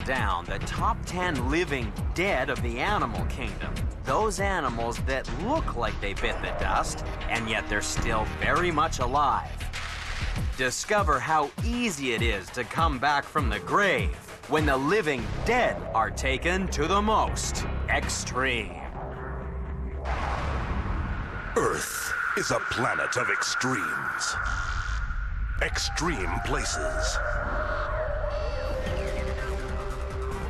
down the top 10 living dead of the animal kingdom. Those animals that look like they bit the dust, and yet they're still very much alive. Discover how easy it is to come back from the grave when the living dead are taken to the most extreme. Earth is a planet of extremes. Extreme places.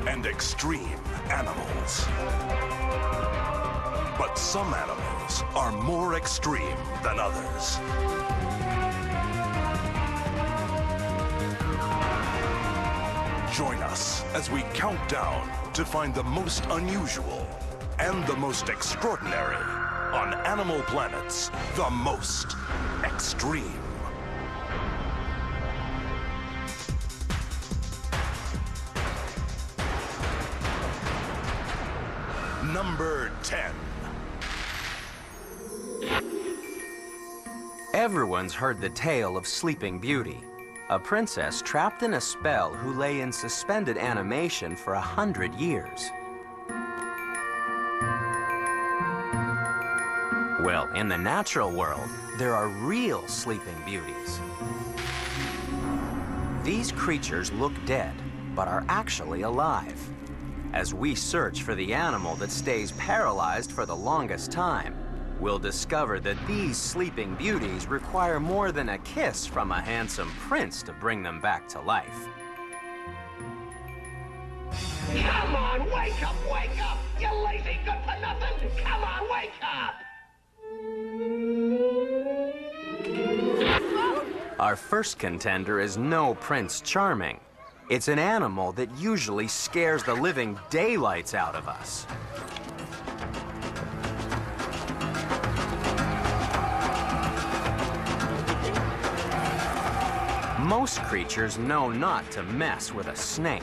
And extreme animals. But some animals are more extreme than others. Join us as we count down to find the most unusual and the most extraordinary on Animal Planet's The Most Extreme. Number 10. Everyone's heard the tale of Sleeping Beauty, a princess trapped in a spell who lay in suspended animation for 100 years. Well, in the natural world, there are real Sleeping Beauties. These creatures look dead, but are actually alive. As we search for the animal that stays paralyzed for the longest time, we'll discover that these Sleeping Beauties require more than a kiss from a handsome prince to bring them back to life. Come on, wake up, you lazy good-for-nothing! Come on, wake up! Our first contender is no Prince Charming. It's an animal that usually scares the living daylights out of us. Most creatures know not to mess with a snake.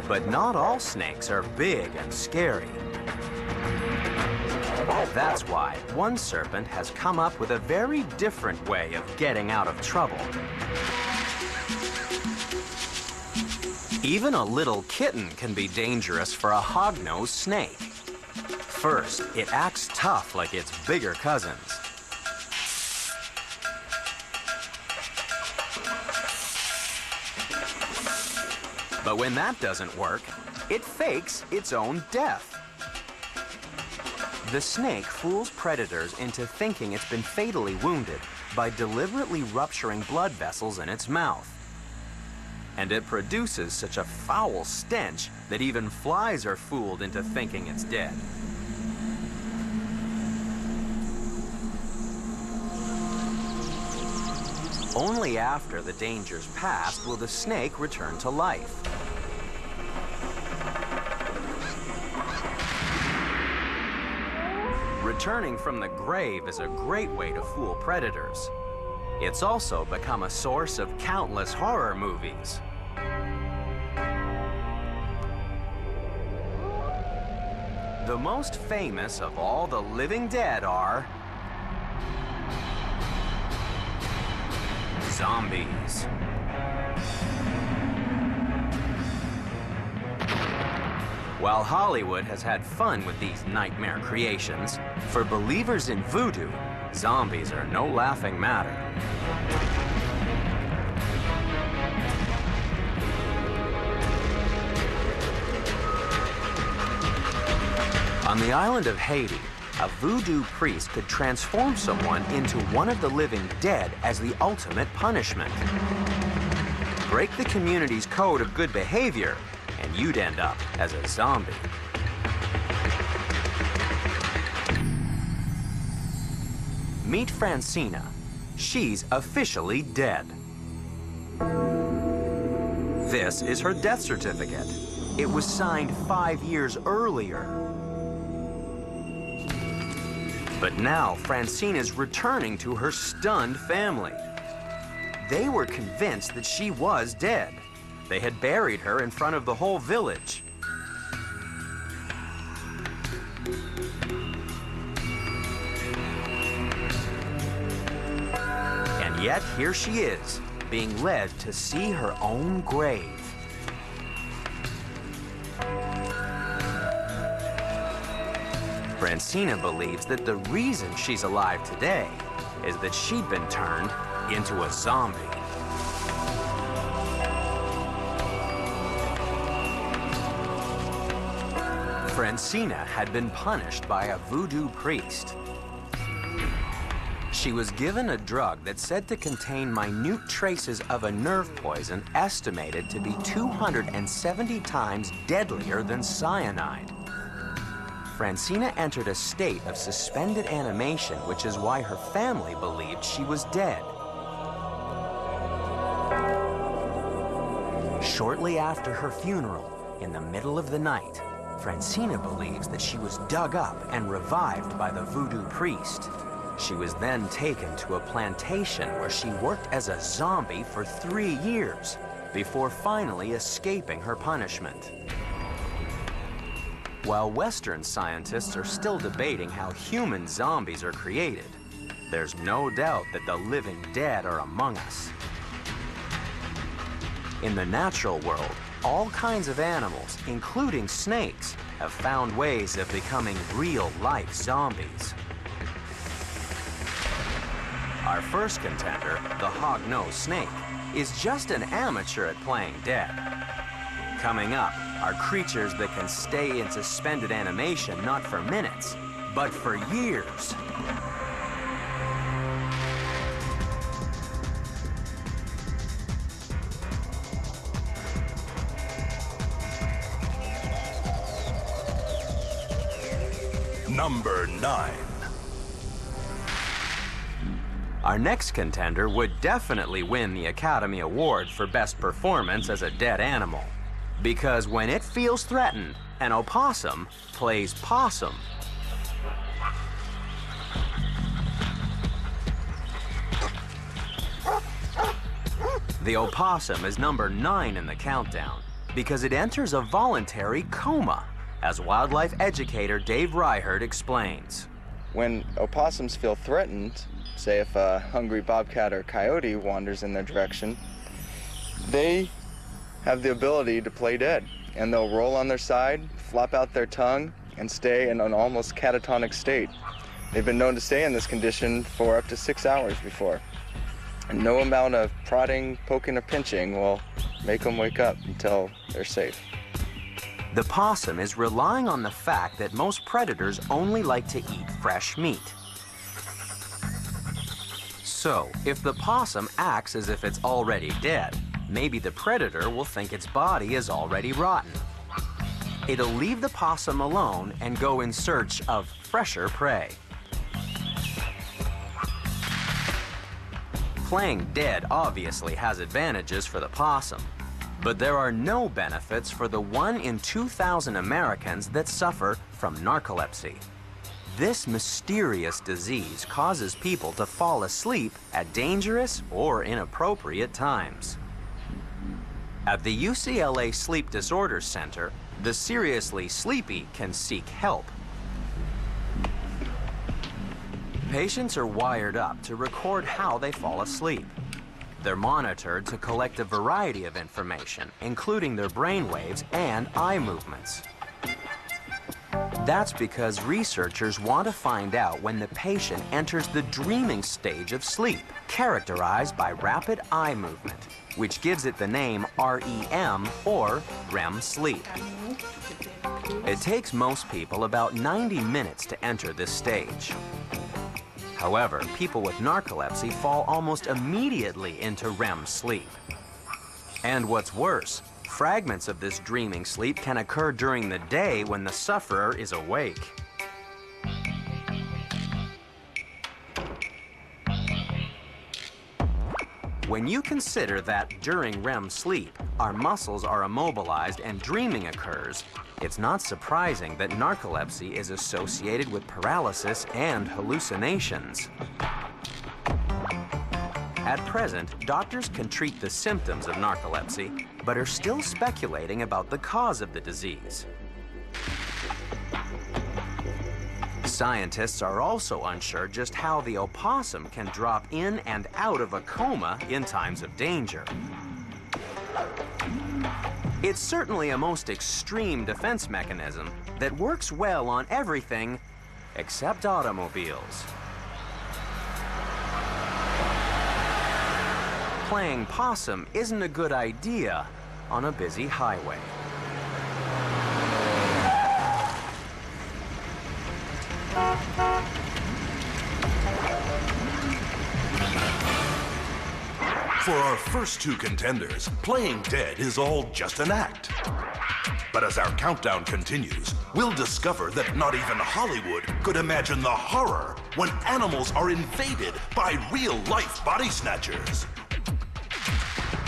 But not all snakes are big and scary. That's why one serpent has come up with a very different way of getting out of trouble. Even a little kitten can be dangerous for a hognose snake. First, it acts tough like its bigger cousins. But when that doesn't work, it fakes its own death. The snake fools predators into thinking it's been fatally wounded by deliberately rupturing blood vessels in its mouth. And it produces such a foul stench that even flies are fooled into thinking it's dead. Only after the danger's passed will the snake return to life. Returning from the grave is a great way to fool predators. It's also become a source of countless horror movies. The most famous of all the living dead are zombies. While Hollywood has had fun with these nightmare creations, for believers in voodoo, zombies are no laughing matter. On the island of Haiti, a voodoo priest could transform someone into one of the living dead as the ultimate punishment. Break the community's code of good behavior, and you'd end up as a zombie. Meet Francina. She's officially dead. This is her death certificate. It was signed 5 years earlier. But now Francina's returning to her stunned family. They were convinced that she was dead. They had buried her in front of the whole village. Yet here she is, being led to see her own grave. Francina believes that the reason she's alive today is that she'd been turned into a zombie. Francina had been punished by a voodoo priest. She was given a drug that's said to contain minute traces of a nerve poison estimated to be 270 times deadlier than cyanide. Francina entered a state of suspended animation, which is why her family believed she was dead. Shortly after her funeral, in the middle of the night, Francina believes that she was dug up and revived by the voodoo priest. She was then taken to a plantation where she worked as a zombie for 3 years before finally escaping her punishment. While Western scientists are still debating how human zombies are created, there's no doubt that the living dead are among us. In the natural world, all kinds of animals, including snakes, have found ways of becoming real-life zombies. Our first contender, the hognose snake, is just an amateur at playing dead. Coming up are creatures that can stay in suspended animation not for minutes, but for years. Number 9. Our next contender would definitely win the Academy Award for Best Performance as a dead animal. Because when it feels threatened, an opossum plays possum. The opossum is number 9 in the countdown because it enters a voluntary coma, as wildlife educator Dave Reichert explains. When opossums feel threatened, say if a hungry bobcat or coyote wanders in their direction, they have the ability to play dead, and they'll roll on their side, flop out their tongue, and stay in an almost catatonic state. They've been known to stay in this condition for up to 6 hours before. And no amount of prodding, poking, or pinching will make them wake up until they're safe. The possum is relying on the fact that most predators only like to eat fresh meat. So, if the possum acts as if it's already dead, maybe the predator will think its body is already rotten. It'll leave the possum alone and go in search of fresher prey. Playing dead obviously has advantages for the possum, but there are no benefits for the 1 in 2,000 Americans that suffer from narcolepsy. This mysterious disease causes people to fall asleep at dangerous or inappropriate times. At the UCLA Sleep Disorders Center, the seriously sleepy can seek help. Patients are wired up to record how they fall asleep. They're monitored to collect a variety of information, including their brain waves and eye movements. That's because researchers want to find out when the patient enters the dreaming stage of sleep, characterized by rapid eye movement, which gives it the name REM, or REM sleep. It takes most people about 90 minutes to enter this stage. However, people with narcolepsy fall almost immediately into REM sleep. And what's worse, fragments of this dreaming sleep can occur during the day when the sufferer is awake. When you consider that during REM sleep, our muscles are immobilized and dreaming occurs, it's not surprising that narcolepsy is associated with paralysis and hallucinations. At present, doctors can treat the symptoms of narcolepsy, but are still speculating about the cause of the disease. Scientists are also unsure just how the opossum can drop in and out of a coma in times of danger. It's certainly a most extreme defense mechanism that works well on everything except automobiles. Playing possum isn't a good idea on a busy highway. For our first two contenders, playing dead is all just an act. But as our countdown continues, we'll discover that not even Hollywood could imagine the horror when animals are invaded by real-life body snatchers.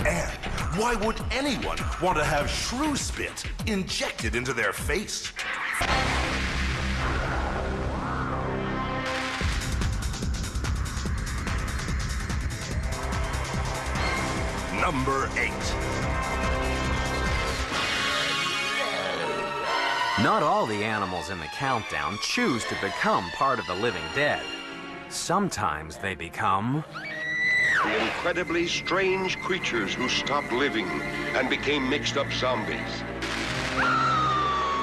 And why would anyone want to have shrew spit injected into their face? Number 8. Not all the animals in the countdown choose to become part of the living dead. Sometimes they become The incredibly strange creatures who stopped living and became mixed-up zombies.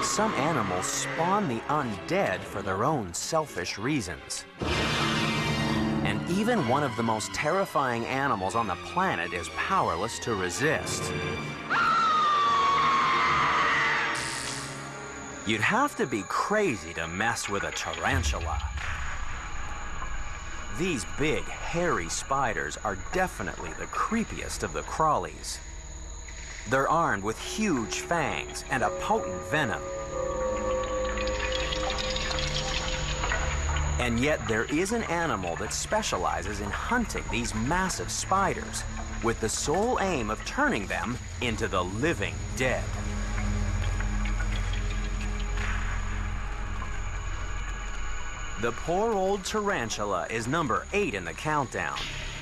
Some animals spawn the undead for their own selfish reasons. And even one of the most terrifying animals on the planet is powerless to resist. You'd have to be crazy to mess with a tarantula. These big, hairy spiders are definitely the creepiest of the crawlies. They're armed with huge fangs and a potent venom. And yet there is an animal that specializes in hunting these massive spiders with the sole aim of turning them into the living dead. The poor old tarantula is number 8 in the countdown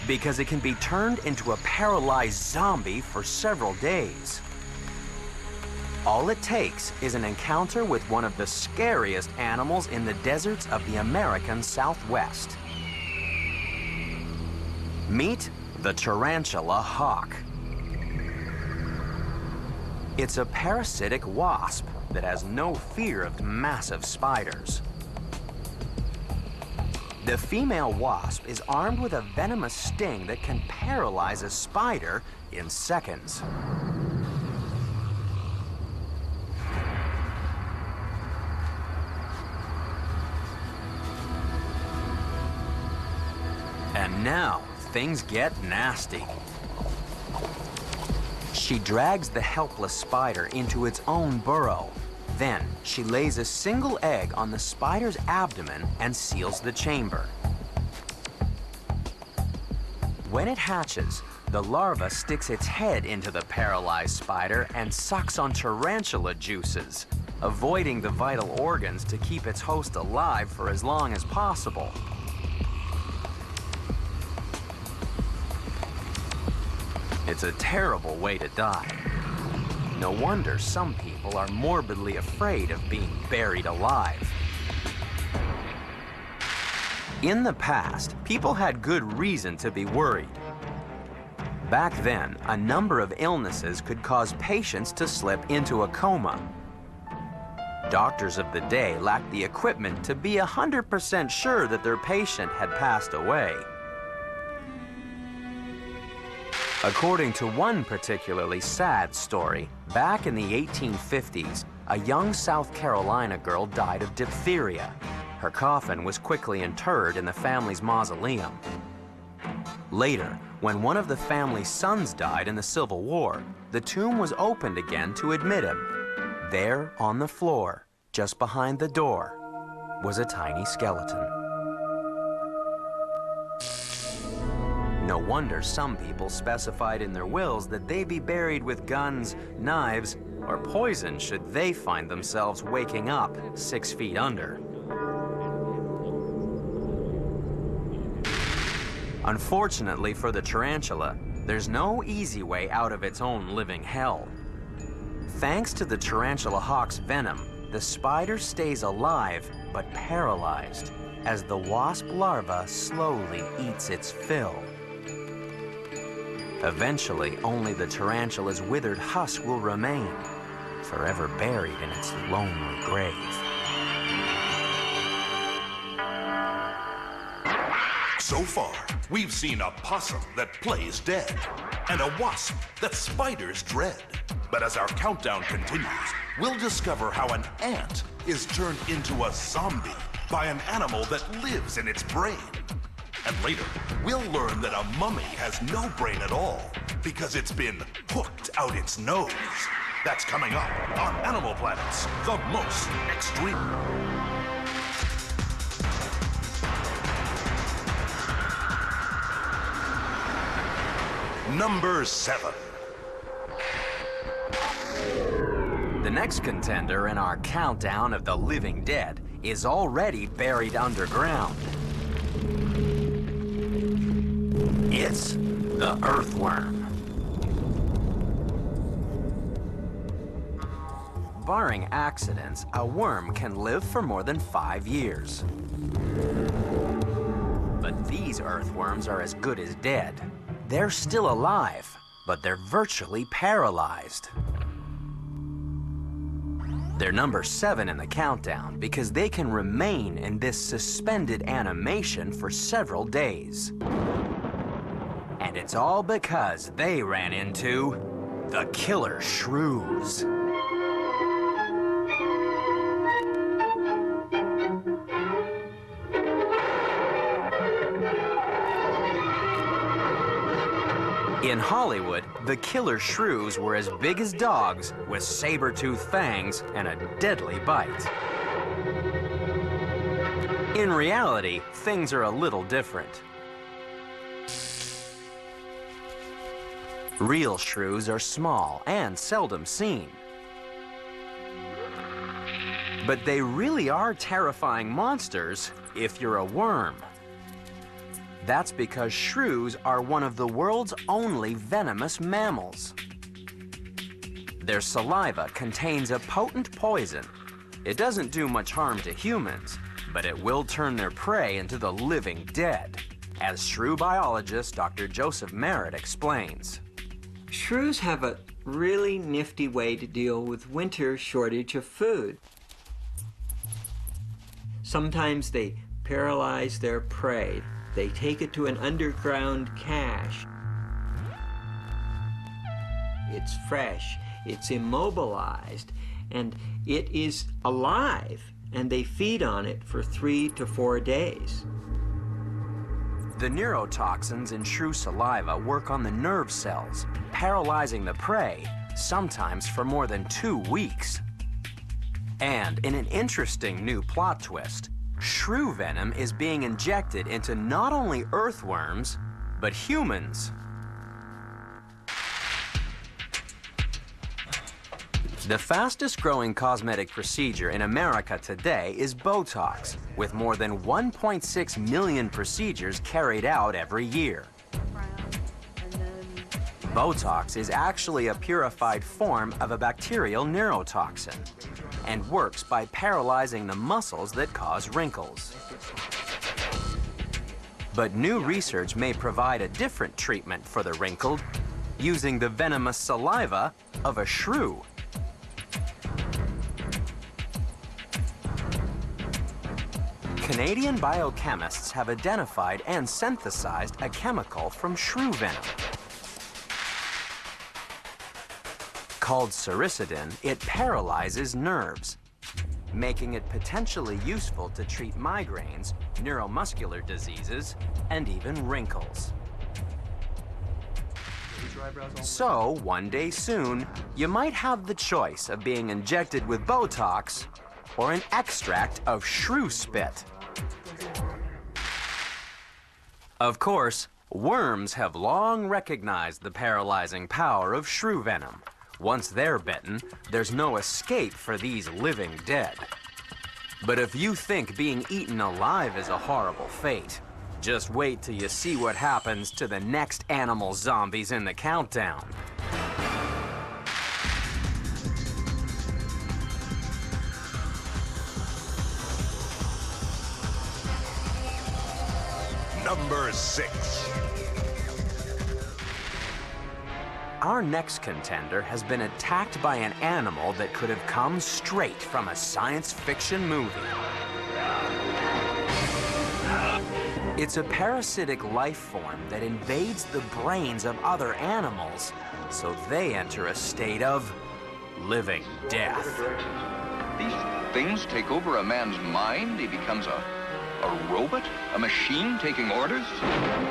because it can be turned into a paralyzed zombie for several days. All it takes is an encounter with one of the scariest animals in the deserts of the American Southwest. Meet the tarantula hawk. It's a parasitic wasp that has no fear of massive spiders. The female wasp is armed with a venomous sting that can paralyze a spider in seconds. And now, things get nasty. She drags the helpless spider into its own burrow. Then, she lays a single egg on the spider's abdomen and seals the chamber. When it hatches, the larva sticks its head into the paralyzed spider and sucks on tarantula juices, avoiding the vital organs to keep its host alive for as long as possible. It's a terrible way to die. No wonder some people are morbidly afraid of being buried alive. In the past, people had good reason to be worried. Back then, a number of illnesses could cause patients to slip into a coma. Doctors of the day lacked the equipment to be 100% sure that their patient had passed away. According to one particularly sad story, back in the 1850s, a young South Carolina girl died of diphtheria. Her coffin was quickly interred in the family's mausoleum. Later, when one of the family's sons died in the Civil War, the tomb was opened again to admit him. There, on the floor, just behind the door, was a tiny skeleton. No wonder some people specified in their wills that they be buried with guns, knives, or poison should they find themselves waking up 6 feet under. Unfortunately for the tarantula, there's no easy way out of its own living hell. Thanks to the tarantula hawk's venom, the spider stays alive but paralyzed as the wasp larva slowly eats its fill. Eventually, only the tarantula's withered husk will remain, forever buried in its lonely grave. So far, we've seen a possum that plays dead and a wasp that spiders dread. But as our countdown continues, we'll discover how an ant is turned into a zombie by an animal that lives in its brain. And later, we'll learn that a mummy has no brain at all because it's been hooked out its nose. That's coming up on Animal Planet's The Most Extreme. Number 7. The next contender in our countdown of the living dead is already buried underground. It's the earthworm. Barring accidents, a worm can live for more than 5 years. But these earthworms are as good as dead. They're still alive, but they're virtually paralyzed. They're number 7 in the countdown because they can remain in this suspended animation for several days. And it's all because they ran into the killer shrews. In Hollywood, the killer shrews were as big as dogs with saber-toothed fangs and a deadly bite. In reality, things are a little different. Real shrews are small and seldom seen. But they really are terrifying monsters if you're a worm. That's because shrews are one of the world's only venomous mammals. Their saliva contains a potent poison. It doesn't do much harm to humans, but it will turn their prey into the living dead, as shrew biologist Dr. Joseph Merritt explains. Shrews have a really nifty way to deal with winter shortage of food. Sometimes they paralyze their prey. They take it to an underground cache. It's fresh, it's immobilized, and it is alive, and they feed on it for 3 to 4 days. The neurotoxins in shrew saliva work on the nerve cells, paralyzing the prey, sometimes for more than 2 weeks. And in an interesting new plot twist, shrew venom is being injected into not only earthworms, but humans. The fastest growing cosmetic procedure in America today is Botox, with more than 1.6 million procedures carried out every year. Botox is actually a purified form of a bacterial neurotoxin and works by paralyzing the muscles that cause wrinkles. But new research may provide a different treatment for the wrinkled, using the venomous saliva of a shrew. Canadian biochemists have identified and synthesized a chemical from shrew venom. Called sericidin, it paralyzes nerves, making it potentially useful to treat migraines, neuromuscular diseases, and even wrinkles. So, one day soon, you might have the choice of being injected with Botox or an extract of shrew spit. Of course, worms have long recognized the paralyzing power of shrew venom. Once they're bitten, there's no escape for these living dead. But if you think being eaten alive is a horrible fate, just wait till you see what happens to the next animal zombies in the countdown. Number 6. Our next contender has been attacked by an animal that could have come straight from a science fiction movie. It's a parasitic life form that invades the brains of other animals, so they enter a state of living death. These things take over a man's mind. He becomes a robot? A machine taking orders?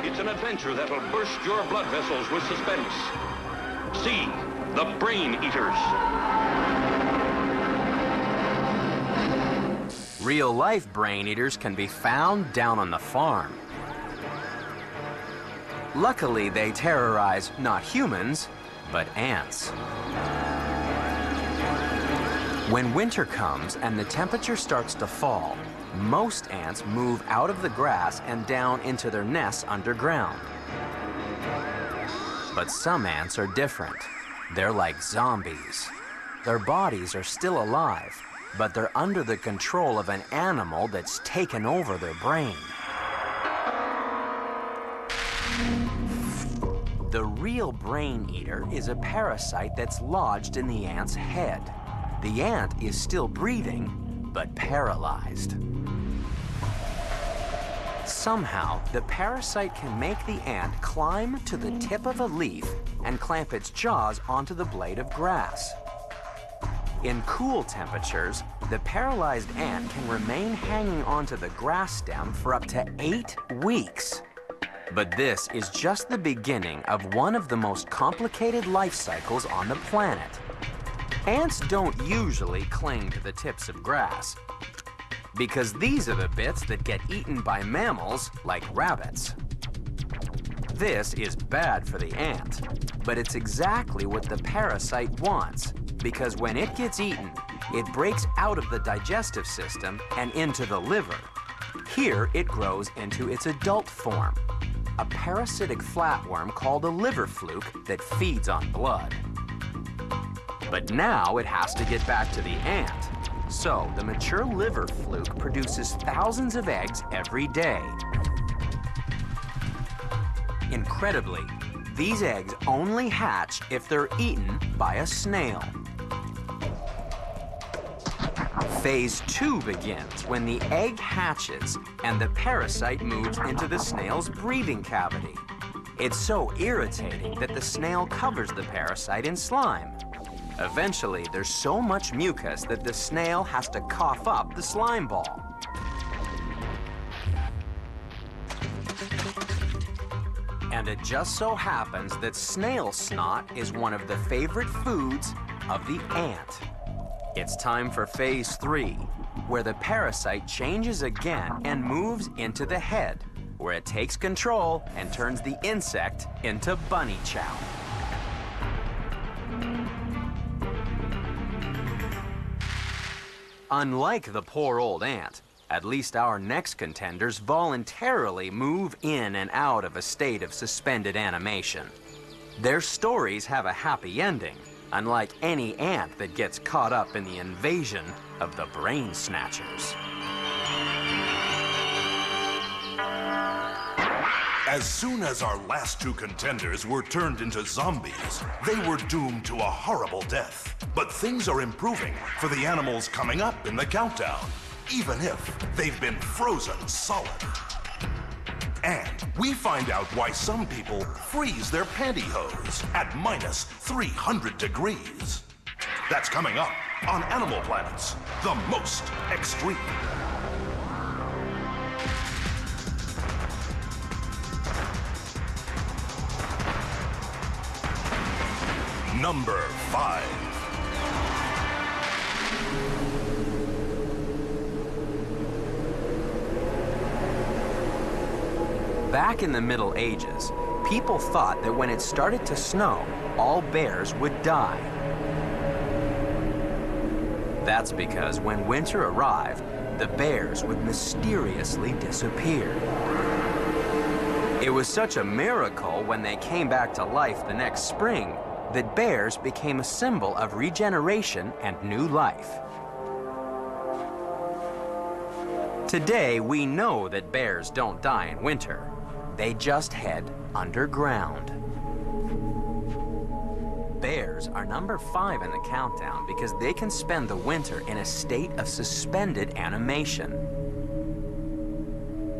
It's an adventure that'll burst your blood vessels with suspense. See, the Brain Eaters. Real-life brain eaters can be found down on the farm. Luckily, they terrorize not humans, but ants. When winter comes and the temperature starts to fall, most ants move out of the grass and down into their nests underground. But some ants are different. They're like zombies. Their bodies are still alive, but they're under the control of an animal that's taken over their brain. The real brain eater is a parasite that's lodged in the ant's head. The ant is still breathing, but paralyzed. Somehow, the parasite can make the ant climb to the tip of a leaf and clamp its jaws onto the blade of grass. In cool temperatures, the paralyzed ant can remain hanging onto the grass stem for up to 8 weeks. But this is just the beginning of one of the most complicated life cycles on the planet. Ants don't usually cling to the tips of grass, because these are the bits that get eaten by mammals like rabbits. This is bad for the ant, but it's exactly what the parasite wants, because when it gets eaten, it breaks out of the digestive system and into the liver. Here, it grows into its adult form, a parasitic flatworm called a liver fluke that feeds on blood. But now it has to get back to the ant. So the mature liver fluke produces thousands of eggs every day. Incredibly, these eggs only hatch if they're eaten by a snail. Phase 2 begins when the egg hatches and the parasite moves into the snail's breathing cavity. It's so irritating that the snail covers the parasite in slime. Eventually, there's so much mucus that the snail has to cough up the slime ball. And it just so happens that snail snot is one of the favorite foods of the ant. It's time for phase 3, where the parasite changes again and moves into the head, where it takes control and turns the insect into bunny chow. Unlike the poor old ant, at least our next contenders voluntarily move in and out of a state of suspended animation. Their stories have a happy ending, unlike any ant that gets caught up in the invasion of the brain snatchers. As soon as our last 2 contenders were turned into zombies, they were doomed to a horrible death. But things are improving for the animals coming up in the countdown, even if they've been frozen solid. And we find out why some people freeze their pantyhose at minus 300 degrees. That's coming up on Animal Planet's The Most Extreme. Number 5. Back in the Middle Ages, people thought that when it started to snow, all bears would die. That's because when winter arrived, the bears would mysteriously disappear. It was such a miracle when they came back to life the next spring that bears became a symbol of regeneration and new life. Today, we know that bears don't die in winter, They just head underground. Bears are number 5 in the countdown because they can spend the winter in a state of suspended animation.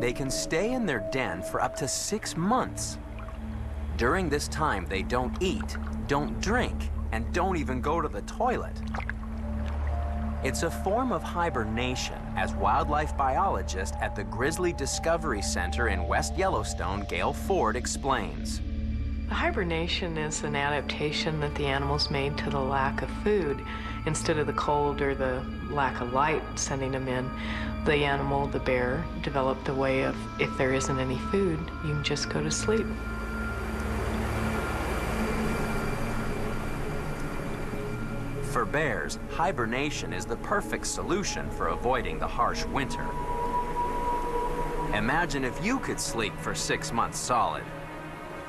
They can stay in their den for up to 6 months. During this time, they don't eat, don't drink, and don't even go to the toilet. It's a form of hibernation, as wildlife biologist at the Grizzly Discovery Center in West Yellowstone, Gail Ford, explains. Hibernation is an adaptation that the animals made to the lack of food. Instead of the cold or the lack of light sending them in, the animal, the bear, developed a way of, if there isn't any food, you can just go to sleep. For bears, hibernation is the perfect solution for avoiding the harsh winter. Imagine if you could sleep for 6 months solid.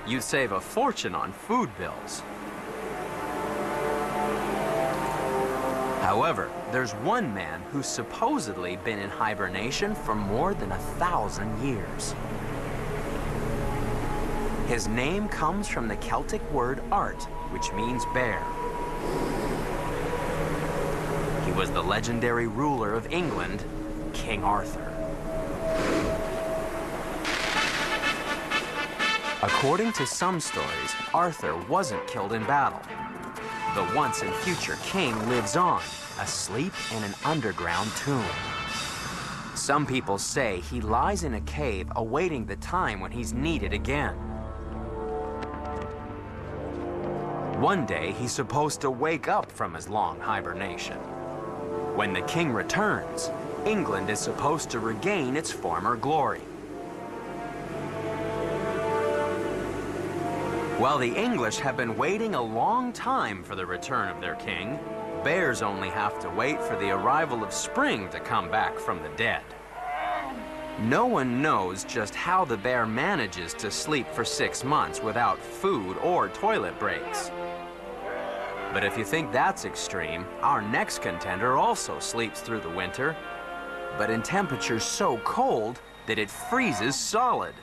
You'd save a fortune on food bills. However, there's one man who's supposedly been in hibernation for more than 1,000 years. His name comes from the Celtic word art, which means bear. He was the legendary ruler of England, King Arthur. According to some stories, Arthur wasn't killed in battle. The once and future king lives on, asleep in an underground tomb. Some people say he lies in a cave awaiting the time when he's needed again. One day, he's supposed to wake up from his long hibernation. When the king returns, England is supposed to regain its former glory. While the English have been waiting a long time for the return of their king, bears only have to wait for the arrival of spring to come back from the dead. No one knows just how the bear manages to sleep for 6 months without food or toilet breaks. But if you think that's extreme, our next contender also sleeps through the winter, but in temperatures so cold that it freezes solid.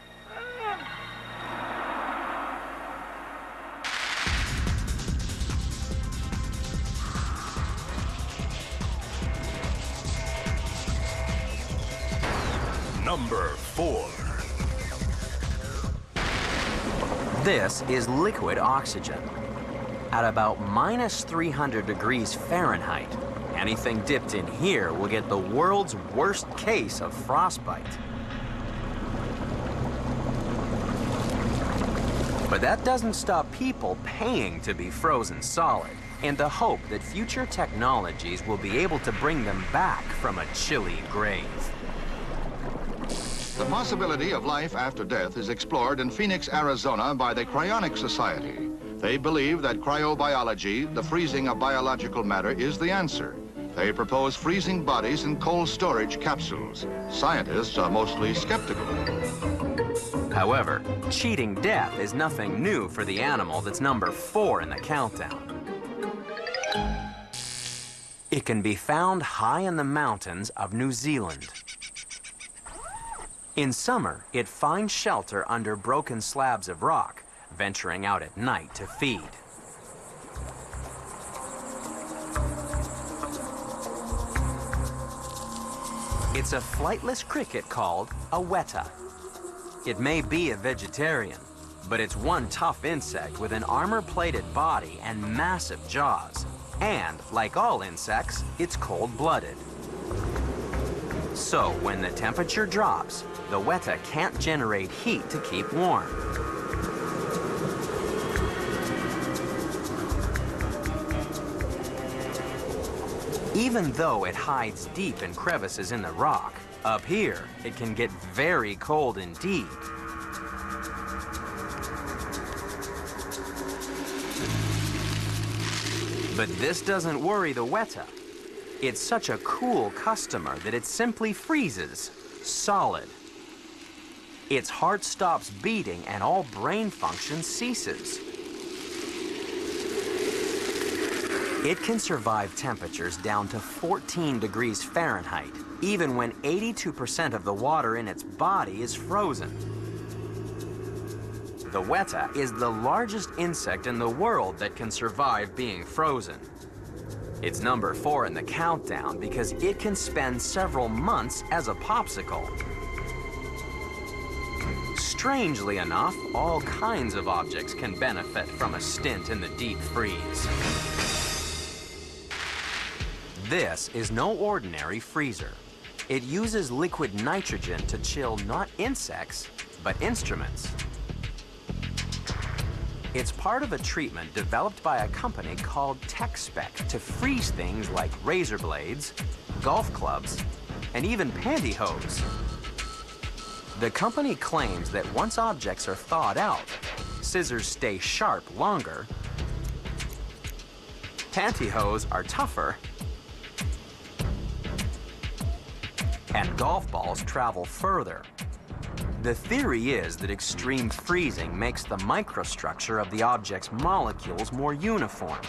Number 4. This is liquid oxygen. At about minus 300 degrees Fahrenheit, anything dipped in here will get the world's worst case of frostbite. But that doesn't stop people paying to be frozen solid, in the hope that future technologies will be able to bring them back from a chilly grave. The possibility of life after death is explored in Phoenix, Arizona by the Cryonic Society. They believe that cryobiology, the freezing of biological matter, is the answer. They propose freezing bodies in cold storage capsules. Scientists are mostly skeptical. However, cheating death is nothing new for the animal that's number 4 in the countdown. It can be found high in the mountains of New Zealand. In summer, it finds shelter under broken slabs of rock, venturing out at night to feed. It's a flightless cricket called a weta. It may be a vegetarian, but it's one tough insect with an armor-plated body and massive jaws. And, like all insects, it's cold-blooded. So, when the temperature drops, the weta can't generate heat to keep warm. Even though it hides deep in crevices in the rock, up here, it can get very cold indeed. But this doesn't worry the weta. It's such a cool customer that it simply freezes, solid. Its heart stops beating and all brain function ceases. It can survive temperatures down to 14 degrees Fahrenheit, even when 82% of the water in its body is frozen. The weta is the largest insect in the world that can survive being frozen. It's number 4 in the countdown because it can spend several months as a popsicle. Strangely enough, all kinds of objects can benefit from a stint in the deep freeze. This is no ordinary freezer. It uses liquid nitrogen to chill not insects, but instruments. It's part of a treatment developed by a company called TechSpec to freeze things like razor blades, golf clubs, and even pantyhose. The company claims that once objects are thawed out, scissors stay sharp longer, pantyhose are tougher, and golf balls travel further. The theory is that extreme freezing makes the microstructure of the object's molecules more uniform,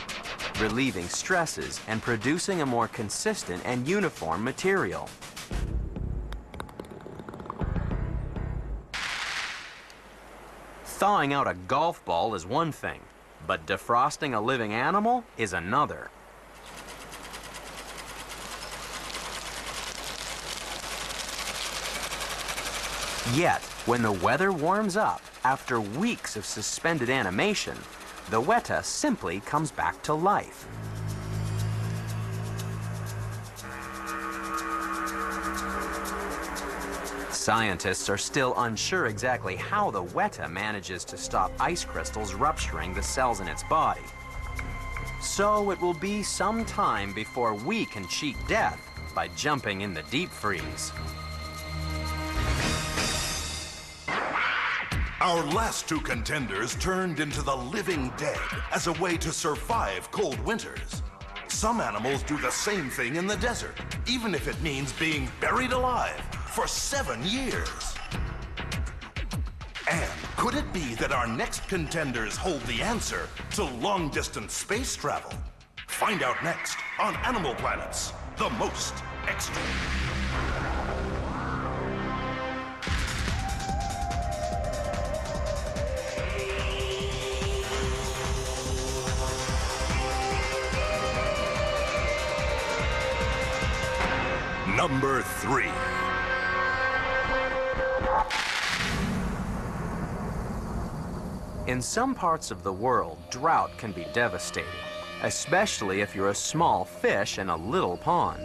relieving stresses and producing a more consistent and uniform material. Thawing out a golf ball is one thing, but defrosting a living animal is another. Yet, when the weather warms up, after weeks of suspended animation, the weta simply comes back to life. Scientists are still unsure exactly how the weta manages to stop ice crystals rupturing the cells in its body. So it will be some time before we can cheat death by jumping in the deep freeze. Our last 2 contenders turned into the living dead as a way to survive cold winters. Some animals do the same thing in the desert, even if it means being buried alive for 7 years. And could it be that our next contenders hold the answer to long-distance space travel? Find out next on Animal Planet's The Most Extreme. Number 3. In some parts of the world, drought can be devastating, especially if you're a small fish in a little pond.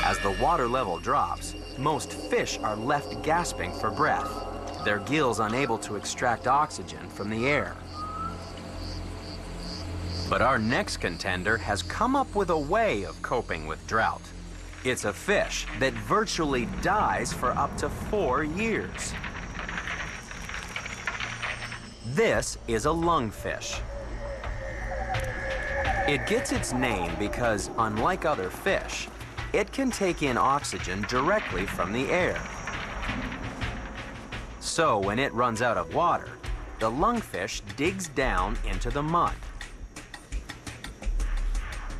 As the water level drops, most fish are left gasping for breath, their gills unable to extract oxygen from the air. But our next contender has come up with a way of coping with drought. It's a fish that virtually dies for up to 4 years. This is a lungfish. It gets its name because, unlike other fish, it can take in oxygen directly from the air. So when it runs out of water, the lungfish digs down into the mud.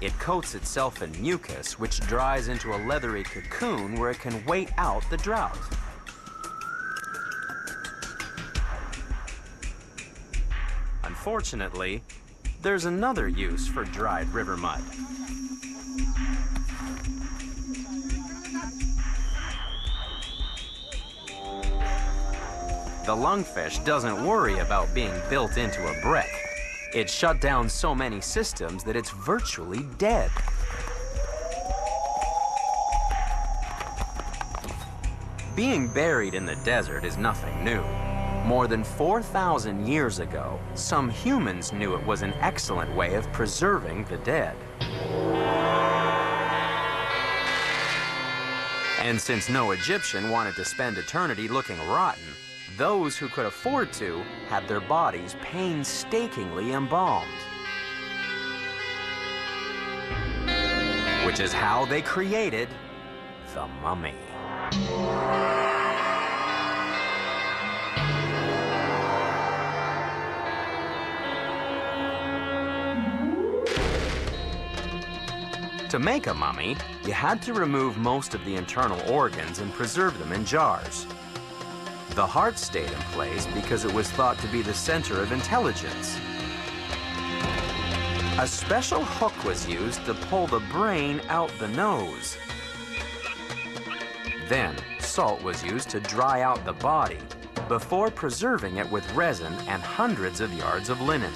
It coats itself in mucus, which dries into a leathery cocoon where it can wait out the drought. Unfortunately, there's another use for dried river mud. The lungfish doesn't worry about being built into a brick. It shut down so many systems that it's virtually dead. Being buried in the desert is nothing new. More than 4,000 years ago, some humans knew it was an excellent way of preserving the dead. And since no Egyptian wanted to spend eternity looking rotten, those who could afford to had their bodies painstakingly embalmed. Which is how they created the mummy. To make a mummy, you had to remove most of the internal organs and preserve them in jars. The heart stayed in place because it was thought to be the center of intelligence. A special hook was used to pull the brain out the nose. Then, salt was used to dry out the body before preserving it with resin and hundreds of yards of linen.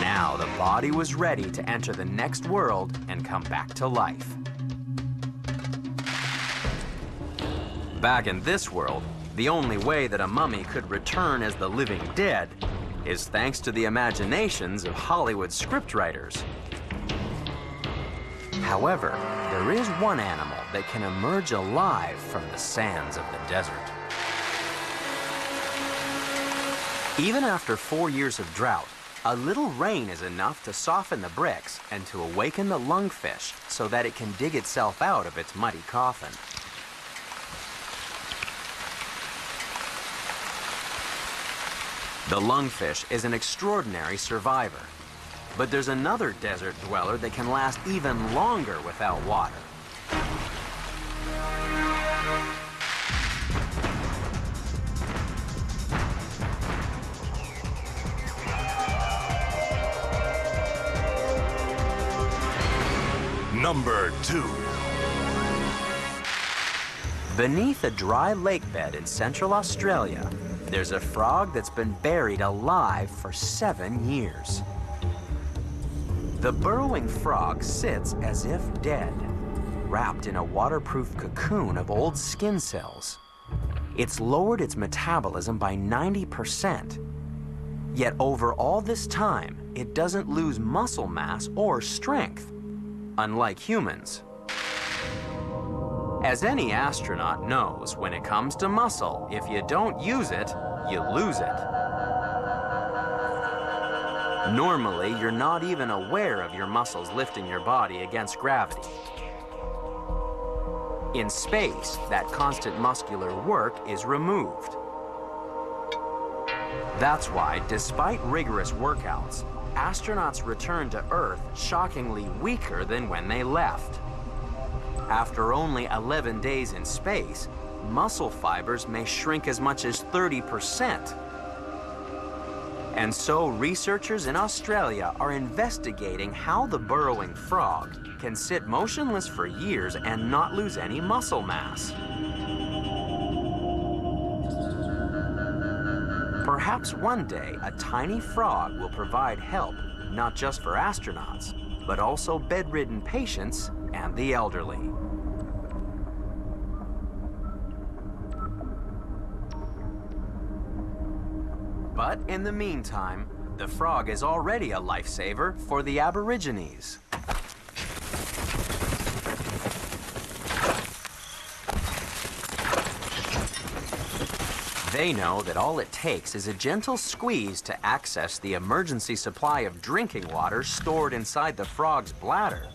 Now the body was ready to enter the next world and come back to life. Back in this world, the only way that a mummy could return as the living dead is thanks to the imaginations of Hollywood scriptwriters. However, there is one animal that can emerge alive from the sands of the desert. Even after 4 years of drought, a little rain is enough to soften the bricks and to awaken the lungfish so that it can dig itself out of its muddy coffin. The lungfish is an extraordinary survivor. But there's another desert dweller that can last even longer without water. Number 2. Beneath a dry lake bed in Central Australia, there's a frog that's been buried alive for 7 years. The burrowing frog sits as if dead, wrapped in a waterproof cocoon of old skin cells. It's lowered its metabolism by 90%. Yet over all this time, it doesn't lose muscle mass or strength, unlike humans. As any astronaut knows, when it comes to muscle, if you don't use it, you lose it. Normally, you're not even aware of your muscles lifting your body against gravity. In space, that constant muscular work is removed. That's why, despite rigorous workouts, astronauts return to Earth shockingly weaker than when they left. After only 11 days in space, muscle fibers may shrink as much as 30%. And so researchers in Australia are investigating how the burrowing frog can sit motionless for years and not lose any muscle mass. Perhaps one day a tiny frog will provide help, not just for astronauts, but also bedridden patients and the elderly. But in the meantime, the frog is already a lifesaver for the Aborigines. They know that all it takes is a gentle squeeze to access the emergency supply of drinking water stored inside the frog's bladder.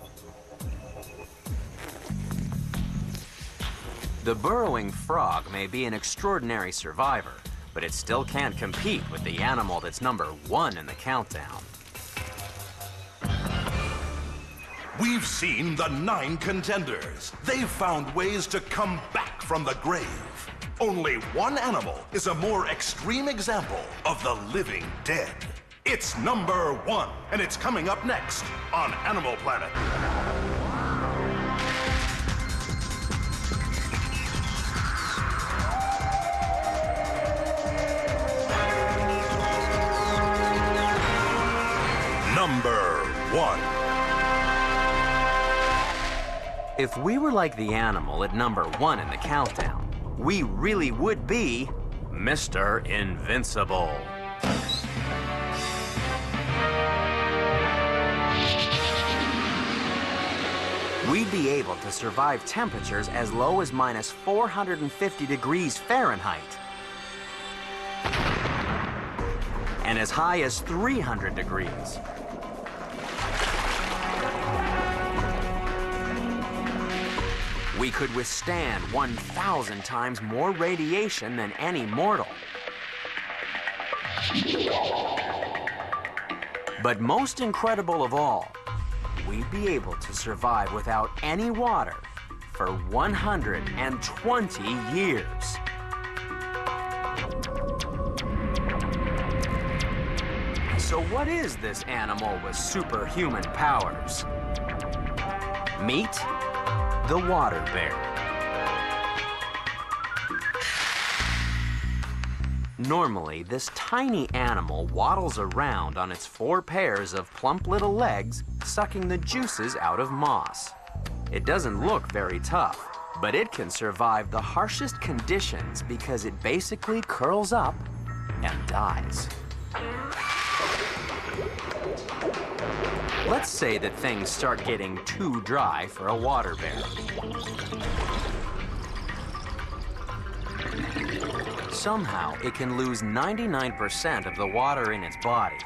The burrowing frog may be an extraordinary survivor, but it still can't compete with the animal that's number 1 in the countdown. We've seen the 9 contenders. They've found ways to come back from the grave. Only one animal is a more extreme example of the living dead. It's number 1, and it's coming up next on Animal Planet. Number 1. If we were like the animal at number 1 in the countdown, we really would be Mr. Invincible. We'd be able to survive temperatures as low as minus 450 degrees Fahrenheit and as high as 300 degrees. We could withstand 1,000 times more radiation than any mortal. But most incredible of all, we'd be able to survive without any water for 120 years. So what is this animal with superhuman powers? Meet the water bear. Normally, this tiny animal waddles around on its 4 pairs of plump little legs, sucking the juices out of moss. It doesn't look very tough, but it can survive the harshest conditions because it basically curls up and dies. Let's say that things start getting too dry for a water bear. Somehow, it can lose 99% of the water in its body,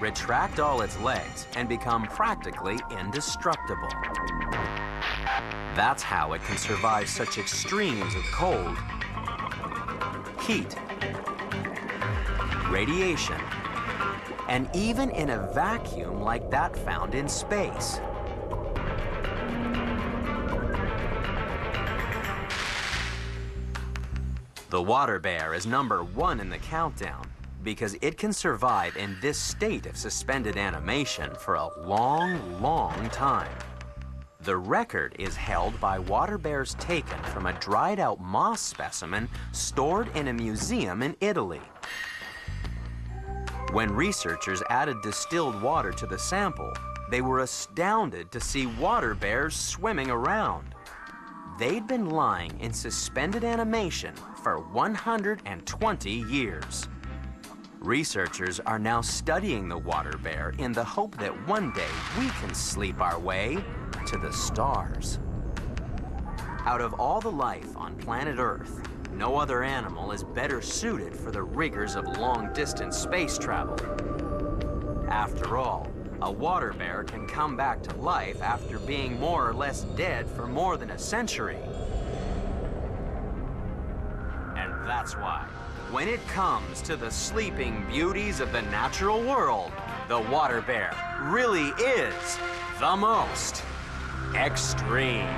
retract all its legs, and become practically indestructible. That's how it can survive such extremes of cold, heat, radiation, and even in a vacuum like that found in space. The water bear is number 1 in the countdown because it can survive in this state of suspended animation for a long, long time. The record is held by water bears taken from a dried-out moss specimen stored in a museum in Italy. When researchers added distilled water to the sample, they were astounded to see water bears swimming around. They'd been lying in suspended animation for 120 years. Researchers are now studying the water bear in the hope that one day we can sleep our way to the stars. Out of all the life on planet Earth, no other animal is better suited for the rigors of long-distance space travel. After all, a water bear can come back to life after being more or less dead for more than a century. And that's why, when it comes to the sleeping beauties of the natural world, the water bear really is the most extreme.